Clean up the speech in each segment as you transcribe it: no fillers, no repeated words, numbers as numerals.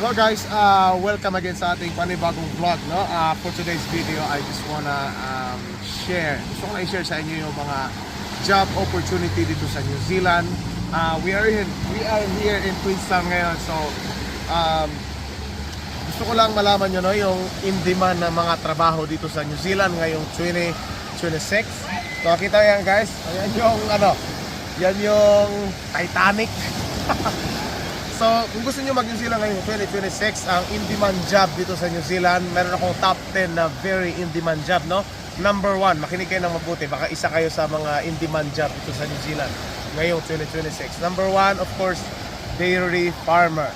Hello guys, welcome again sa ating panibagong vlog, no? For today's video, I just wanna gusto ko na i-share sa inyo yung mga job opportunity dito sa New Zealand. We are here in Queenstown ngayon, so gusto ko lang malaman nyo, no, yung in-demand na mga trabaho dito sa New Zealand ngayong 2026. So kita yan guys, ayan yan yung Titanic. So, kung gusto nyo mag-New Zealand ngayong 2026, ang in-demand job dito sa New Zealand, meron akong top 10 na very in-demand job, no? Number 1, makinig kayo ng mabuti, baka isa kayo sa mga in-demand job dito sa New Zealand ngayong 2026. Number 1, of course, dairy farmer.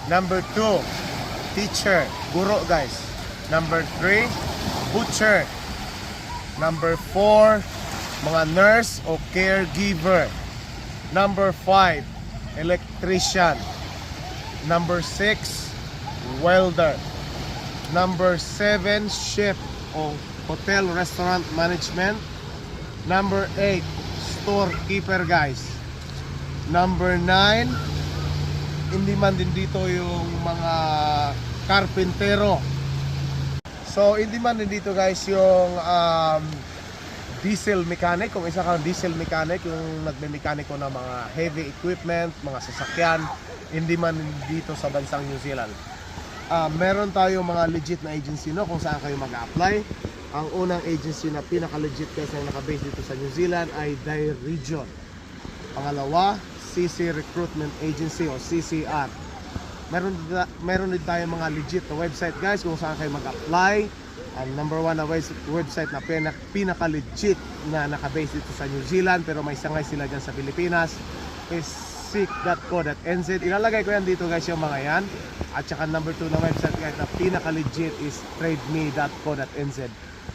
Number 2, teacher, guro guys. Number 3, butcher. Number 4, mga nurse o caregiver. Number 5, electrician. Number 6, welder. Number 7, chef o hotel restaurant management. Number 8, storekeeper guys. Number 9, in-demand din dito yung mga karpintero. So in-demand din dito guys yung diesel mechanic, kung isa kang diesel mechanic, yung nagme-mekaniko ng mga heavy equipment, mga sasakyan, hindi man dito sa bansang New Zealand. Meron tayong mga legit na agency, no, kung saan kayo mag-apply. Ang unang agency na pinaka-legit kasi na naka-base dito sa New Zealand ay Dai Region. Pangalawa, CC Recruitment Agency o CCR. Meron din tayong mga legit na website guys kung saan kayo mag-apply. Ang number 1 na website na pinaka-legit na naka-base dito sa New Zealand pero may sangay sila dyan sa Pilipinas is seek.co.nz. Ilalagay ko yan dito guys yung mga yan. At saka number 2 na website guys na pinaka-legit is trademe.co.nz.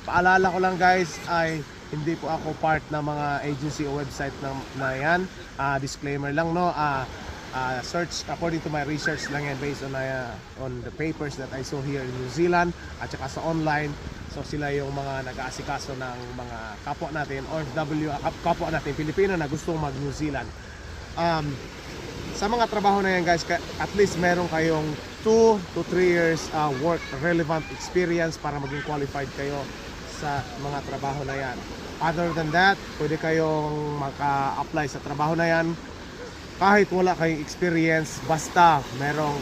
Paalala ko lang guys ay hindi po ako part ng mga agency o website na yan. Disclaimer lang, no. Search according to my research lang yan based on the papers that I saw here in New Zealand at saka sa online. So sila yung mga nag-aasikaso ng mga kapwa natin OFW, kapwa natin Pilipino na gustong mag New Zealand. Sa mga trabaho na yan guys, at least meron kayong 2 to 3 years work relevant experience para maging qualified kayo sa mga trabaho na yan. Other than that, pwede kayong maka-apply sa trabaho na yan kahit wala kayong experience, basta merong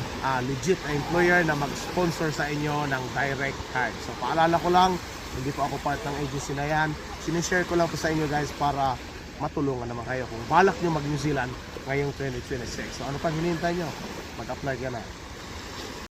legit na employer na mag-sponsor sa inyo ng direct hire. So paalala ko lang, hindi po ako part ng agency na yan. Sinishare ko lang po sa inyo guys para matulungan naman kayo kung balak nyo mag New Zealand ngayong 2026. So ano pang hinihintay nyo? Mag-apply ka na.